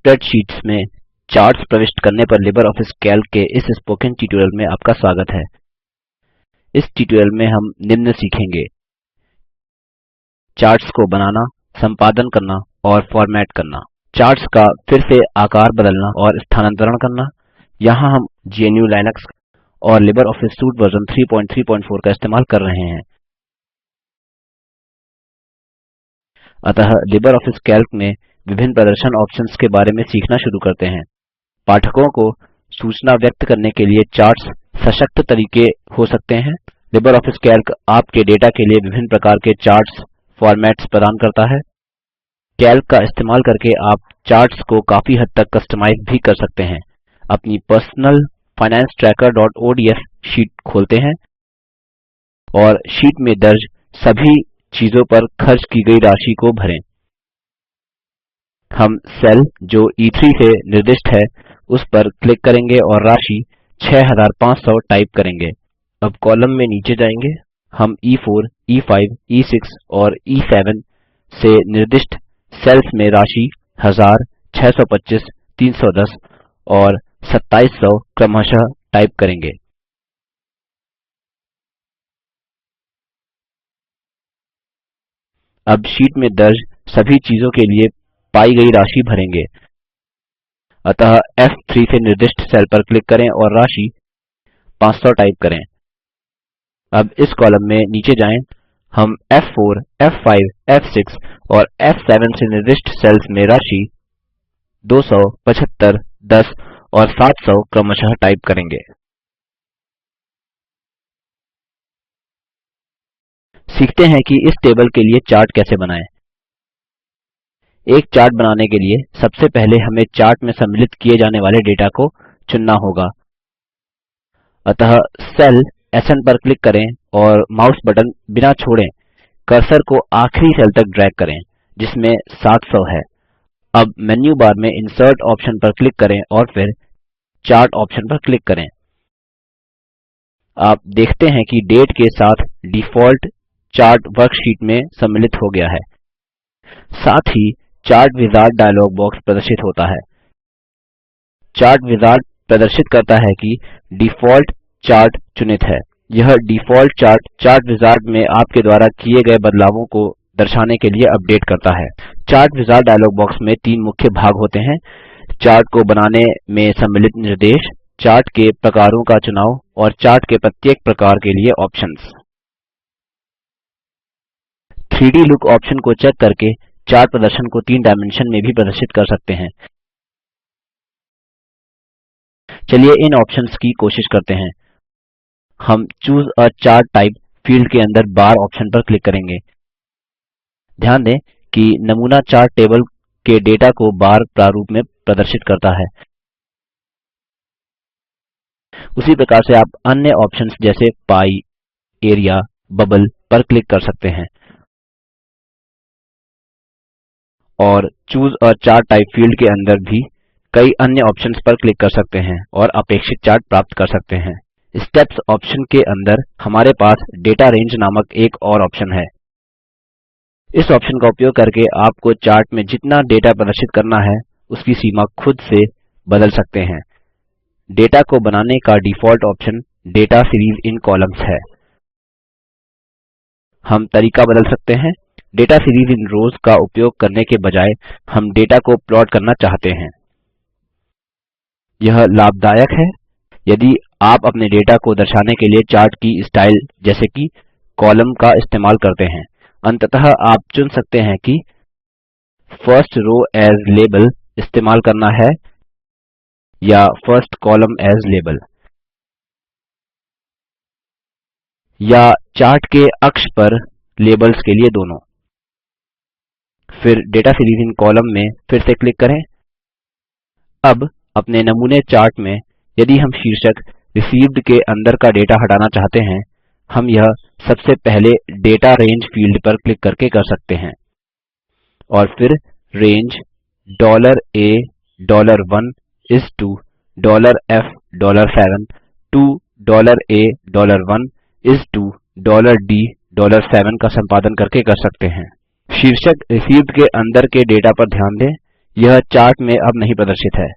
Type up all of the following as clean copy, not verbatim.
Spreadsheets में charts प्रविष्ट करने पर लिबर ऑफिस कैल्क के इस स्पोकन ट्यूटोरियल में आपका स्वागत है। इस ट्यूटोरियल में हम निम्न सीखेंगे: चार्ट्स को बनाना, संपादन करना और फॉर्मेट करना, चार्ट्स का फिर से आकार बदलना और स्थानांतरण करना। यहाँ हम GNU/लिनक्स और लिबर ऑफिस सूट वर्जन 334 का इस्तेमाल कर रहे हैं। अतः लिबर ऑफिस कैल्क में विभिन्न प्रदर्शन ऑप्शन्स के बारे में सीखना शुरू करते हैं। पाठकों को सूचना व्यक्त करने के लिए चार्ट्स सशक्त तरीके हो सकते हैं। लिबर ऑफिस कैल्क आपके डेटा के लिए विभिन्न प्रकार के चार्ट्स फॉर्मेट्स प्रदान करता है। कैल्क का इस्तेमाल करके आप चार्ट्स को काफी हद तक कस्टमाइज भी कर सकते हैं। अपनी पर्सनल फाइनेंस trackerओडीएस शीट खोलते हैं और शीट में दर्ज सभी चीजों पर खर्च की गई राशि को भरें। हम सेल जो E3 से निर्दिष्ट है उस पर क्लिक करेंगे और राशि 6500 टाइप करेंगे। अब कॉलम में नीचे जाएंगे। हम E4, E5, E6 और E7 से निर्दिष्ट सेल्स में राशि 1000, 625, 310 और 2700 क्रमशः टाइप करेंगे। अब शीट में दर्ज सभी चीजों के लिए पाई गई राशि भरेंगे। अतः F3 से निर्दिष्ट सेल पर क्लिक करें और राशि 500 टाइप करें। अब इस कॉलम में नीचे जाएं। हम F4, F5, F6 और F7 से निर्दिष्ट सेल्स में राशि 200, 75, 10 और 700 क्रमशः टाइप करेंगे। सीखते हैं कि इस टेबल के लिए चार्ट कैसे बनाएं। एक चार्ट बनाने के लिए सबसे पहले हमें चार्ट में सम्मिलित किए जाने वाले डेटा को चुनना होगा। अतः सेल SN पर क्लिक करें और माउस बटन बिना छोड़ें कर्सर को आखिरी सेल तक ड्रैग करें जिसमें 700 है। अब मेन्यू बार में इंसर्ट ऑप्शन पर क्लिक करें और फिर चार्ट ऑप्शन पर क्लिक करें। आप देखते हैं कि डेट के साथ डिफ़ॉल्ट चार्ट वर्कशीट में सम्मिलित हो गया है। साथ ही चार्ट विजार्ड डायलॉग बॉक्स प्रदर्शित होता है। चार्ट विजार्ड प्रदर्शित करता है कि डिफ़ॉल्ट चार्ट चुनित है। यह डिफ़ॉल्ट चार्ट चार्ट विजार्ड में आपके द्वारा किए गए बदलावों को दर्शाने के लिए अपडेट करता है। चार्ट विजार्ड डायलॉग बॉक्स में 3 मुख्य भाग होते हैं: चार्ट को बनाने में सम्मिलित निर्देश, चार्ट के प्रकारों का चुनाव और चार्ट के प्रत्येक प्रकार के लिए ऑप्शन्स। 3D लुक ऑप्शन को चेक करके चार्ट प्रदर्शन को 3 डायमेंशन में भी प्रदर्शित कर सकते हैं। चलिए इन ऑप्शन्स की कोशिश करते हैं। हम चूसे आ चार्ट टाइप फील्ड के अंदर बार ऑप्शन पर क्लिक करेंगे। ध्यान दें कि नमूना चार्ट टेबल के डेटा को बार प्रारूप में प्रदर्शित करता है। उसी प्रकार से आप अन्य ऑप्शन्स जैसे पाई, एरिया, बबल पर क्लिक कर सकते हैं और चूसे आ चार्ट टाइप फील्ड के अंदर भी कई अन्य ऑप्शन्स पर क्लिक कर सकते हैं और अपेक्षित चार्ट प्राप्त कर सकते हैं। स्टेप्स ऑप्शन के अंदर हमारे पास डेटा रेंज नामक एक और ऑप्शन है। इस ऑप्शन का उपयोग करके आपको चार्ट में जितना डेटा प्रदर्शित करना है उसकी सीमा खुद से बदल सकते हैं। डेटा को बनाने का default option data series in columns है। हम तरीका बदल सकते हैं। डेटा सीरीज इन रोज का उपयोग करने के बजाय हम डेटा को प्लॉट करना चाहते हैं। यह लाभदायक है यदि आप अपने डेटा को दर्शाने के लिए चार्ट की स्टाइल जैसे कि कॉलम का इस्तेमाल करते हैं। अंततः आप चुन सकते हैं कि फर्स्ट रो एज लेबल इस्तेमाल करना है या फर्स्ट कॉलम एज लेबल, या चार्ट के अक्ष पर लेबल्स के लिए दोनों। फिर डेटा सीरीज इन कॉलम में फिर से क्लिक करें। अब अपने नमूने चार्ट में यदि हम शीर्षक रिसीव्ड के अंदर का डेटा हटाना चाहते हैं, हम यह सबसे पहले डेटा रेंज फील्ड पर क्लिक करके कर सकते हैं और फिर range $A$1 is to $F$7 to $A$1 is to $D$7 का संपादन करके कर सकते हैं। शीर्षक रिसीव्ड के अंदर के डेटा पर ध्यान दें। यह चार्ट में अब नहीं प्रदर्शित है।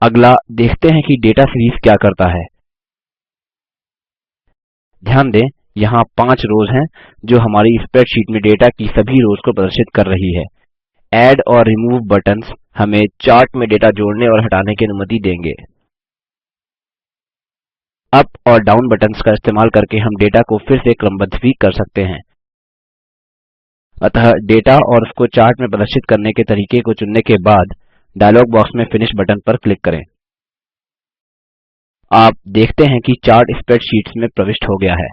अगला देखते हैं कि डेटा सीरीज क्या करता है। ध्यान दें, यहाँ 5 रोज़ हैं जो हमारी स्प्रेडशीट में डेटा की सभी रोज़ को प्रदर्शित कर रही है। ऐड और रिमूव बटन्स हमें चार्ट में डेटा जोड़ने और हटाने की अनुमति देंगे। अप और डाउन बटन्स का इस्तेमाल करके हम डेटा को फिर से क्रमबद्ध भी कर सकते हैं। अतः डेटा और उसको चार्ट में प्रदर्शित करने के तरीके को चुनने के बाद डायलॉग बॉक्स में फिनिश बटन पर क्लिक करें। आप देखते हैं कि चार्ट स्प्रेडशीट्स में प्रविष्ट हो गया है।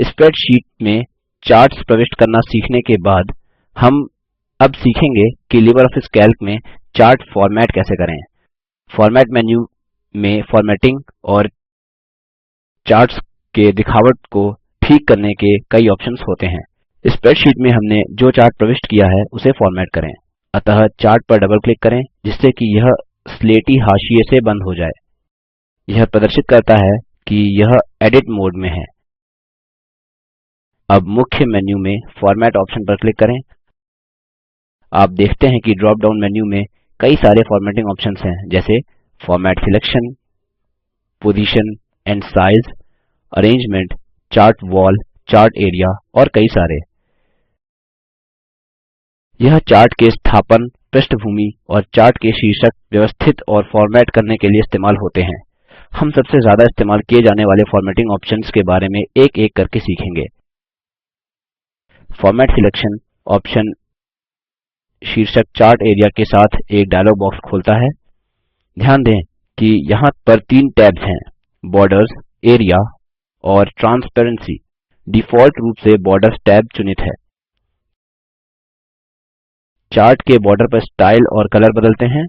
स्प्रेडशीट में चार्ट्स प्रविष्ट करना सीखने के बाद हम अब सीखेंगे कि लिबरऑफिस कैल्क में चार्ट फॉर्मेट कैसे करें। फॉर्मेट मेन्यू में फॉर्मेटिंग और चार्ट्स के दिखावट को ठीक करने के कई ऑप्शंस होते हैं। स्प्रेडशीट में हमने जो चार्ट प्रविष्ट किया है उसे फॉर्मेट करें। अतः चार्ट पर डबल क्लिक करें जिससे कि यह स्लेटी हाशिए से बंद हो जाए। यह प्रदर्शित करता है कि यह एडिट मोड में है। अब मुख्य मेन्यू में फॉर्मेट ऑप्शन पर क्लिक करें। आप देखते हैं कि ड्रॉप डाउन मेन्यू में कई सारे फॉर्मेटिंग ऑप्शंस हैं, जैसे format selection, position and size, arrangement, chart wall, chart area और कई सारे। यह चार्ट के स्थापन, पृष्ठभूमि और चार्ट के शीर्षक व्यवस्थित और फॉर्मेट करने के लिए इस्तेमाल होते हैं। हम सबसे ज्यादा इस्तेमाल किए जाने वाले फॉर्मेटिंग ऑप्शंस के बारे में एक एक करके सीखेंगे। फॉर्मेट सिलेक्शन ऑप्शन शीर्षक चार्ट एरिया के साथ एक डायलॉग बॉक्स खोलता है। ध्यान दें कि यहाँ पर 3 टैब्स हैं, बॉर्डर्स, एरिया और ट्रांसपेरेंसी। डिफ़ॉल्ट रूप से बॉर्डर्स टैब चुनित है। चार्ट के बॉर्डर पर स्टाइल और कलर बदलते हैं।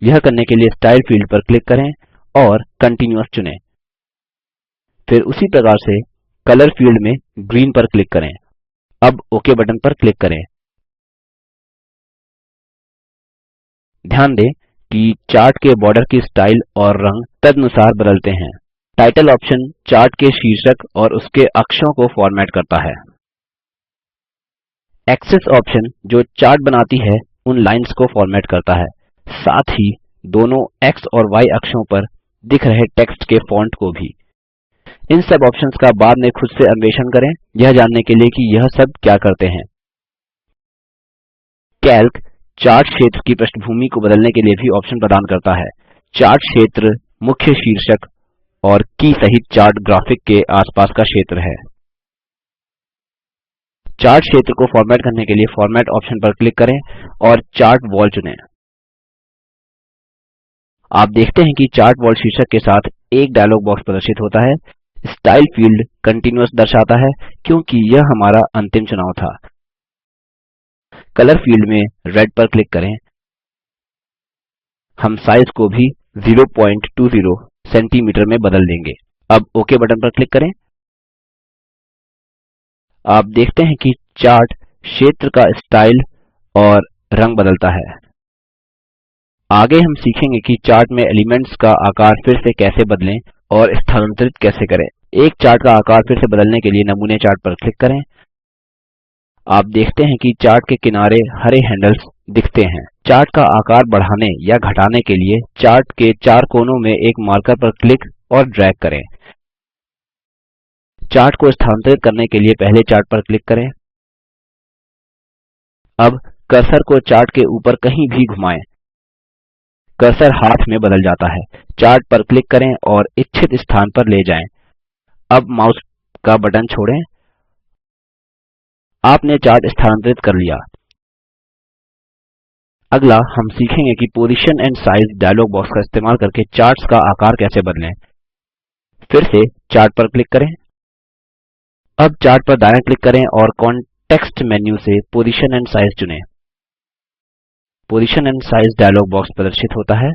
यह करने के लिए स्टाइल फील्ड पर क्लिक करें और कंटीन्यूअस चुनें। फिर उसी प्रकार से कलर फील्ड में ग्रीन पर क्लिक करें। अब ओक बटन पर क्लिक करें। ध्यान दें कि चार्ट के बॉर्डर की स्टाइल और रंग तदनुसार बदलते हैं। टाइटल ऑप्शन चार्ट के शीर्षक और उसके अक्षों को फॉर्मेट करता है। एक्सेस ऑप्शन जो चार्ट बनाती है उन लाइन्स को फॉर्मेट करता है, साथ ही दोनों एक्स और वाई अक्षों पर दिख रहे टेक्स्ट के फॉन्ट को भी। इन सब ऑप्शंस का बाद में खुद से अन्वेषण करें, यह जानने के लिए कि यह सब क्या करते हैं। कैल्क चार्ट क्षेत्र की पृष्ठभूमि को बदलने के लिए भी ऑप्शन प्रदान करता है। चार्ट क्षेत्र मुख्य शीर्षक और की सहित चार्ट ग्राफिक के आसपास का क्षेत्र है। चार्ट क्षेत्र को फॉर्मेट करने के लिए फॉर्मेट ऑप्शन पर क्लिक करें और चार्ट वॉल चुनें। आप देखते हैं कि चार्ट वॉल शीर्षक के साथ एक डायलॉग बॉक्स प्रदर्शित होता है। स्टाइल फील्ड कंटीन्यूअस दर्शाता है क्योंकि यह हमारा अंतिम चुनाव था। कलर फील्ड में रेड पर क्लिक करें। हम साइज को भी 0.20 सेंटीमीटर में बदल देंगे। अब ओक बटन पर क्लिक करें। आप देखते हैं कि चार्ट क्षेत्र का स्टाइल और रंग बदलता है। आगे हम सीखेंगे कि चार्ट में एलिमेंट्स का आकार फिर से कैसे बदलें और स्थानांतरित कैसे करें। एक चार्ट का आकार फिर से बदलने के लिए नमूने चार्ट पर क्लिक करें। आप देखते हैं कि चार्ट के किनारे हरे हैंडल्स दिखते हैं। चार्ट का आकार बढ़ाने या घटाने के लिए चार्ट के 4 कोनों में एक मार्कर पर क्लिक और ड्रैग करें। चार्ट को स्थानांतरित करने के लिए पहले चार्ट पर क्लिक करें। अब कर्सर को चार्ट के ऊपर कहीं भी घुमाएं। कर्सर हाथ में बदल जाता है। चार्ट पर क्लिक करें और इच्छित स्थान पर ले जाएं। अब माउस का बटन छोड़ें। आपने चार्ट स्थानांतरित कर लिया। अगला हम सीखेंगे कि position and size dialog box का इस्तेमाल करके चार्ट्स का आकार कैसे बदलें। फिर से चार्ट पर क्लिक करें। अब चार्ट पर दायां क्लिक करें और कॉन्टेक्स्ट मेन्यू से पोजीशन एंड साइज चुनें। Position and size dialog box प्रदर्शित होता है।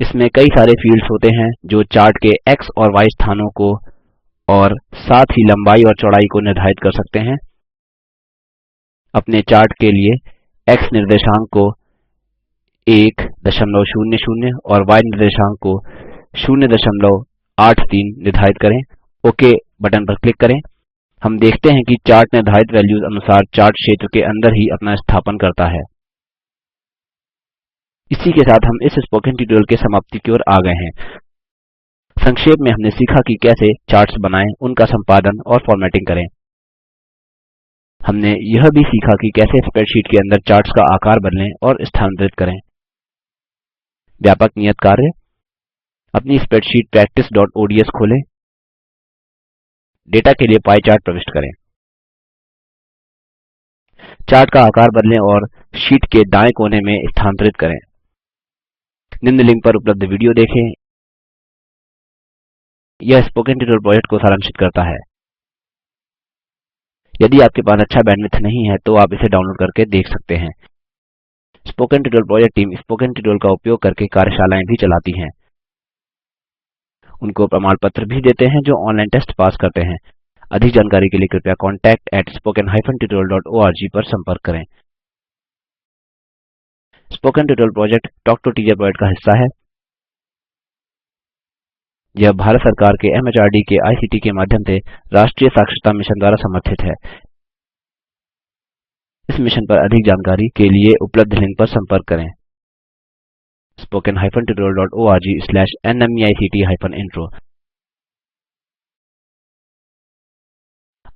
इसमें कई सारे फील्ड्स होते हैं जो चार्ट के एक्स और वाई स्थानों को और साथ ही लंबाई और चौड़ाई को निर्धारित कर सकते हैं। अपने चार्ट के लिए एक्स निर्देशांक को 1.00 और वाई निर्देशांक को 0.83 निर्धारित करें। ओक बटन पर क्लिक करें। हम देखते हैं कि चार्ट निर्धारित वैल्यूज अनुसार चार्ट क्षेत्र के अंदर ही अपना स्थापन करता है। इसी के साथ हम इस स्पोकन ट्यूटोरियल के समाप्ति की ओर आ गए हैं। संक्षेप में हमने सीखा कि कैसे चार्ट्स बनाएं, उनका संपादन और फॉर्मेटिंग करें। हमने यह भी सीखा कि कैसे स्प्रेडशीट के अंदर चार्ट्स का आकार बदलें और स्थानांतरित करें। व्यापक नियत कार्य: अपनी स्प्रेडशीट practiceओडीएस खोलें। डेटा के लिए पाई चार्ट प्रविष्ट करें। चार्ट का आकार बदलें और शीट के दाएं कोने में स्थानांतरित करें। निम्न लिंक पर उपलब्ध वीडियो देखें। यह स्पोकन ट्यूटोरियल प्रोजेक्ट को सारांशित करता है। यदि आपके पास अच्छा बैंडविड्थ नहीं है तो आप इसे डाउनलोड करके देख सकते हैं। Spoken tutorial project team spoken tutorial का उपयोग करके कार्यशालाएँ भी चलाती हैं। उनको प्रमाण पत्र भी देते हैं जो ऑनलाइन टेस्ट पास करते हैं। अधिक जानकारी के लिए कृपया contact@spoken-tutorial.org पर संपर्क करें। Spoken tutorial project talk to teacher project का हिस्सा है। यह भारत सरकार के एमएचआरडी के आईसीटी के माध्यम से राष्ट्रीय साक्षरता मिशन द्वारा समर्थित है। इस मिशन पर अधिक जानकारी के लिए उपलब्ध लिंक पर संपर्क करें। spoken-tutorial.org/nmeict-intro।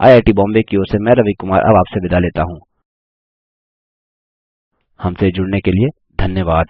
आईआईटी बॉम्बे की ओर से मैं रवि कुमार अब आपसे विदा लेता हूँ। हमसे जुड़ने के लिए धन्यवाद।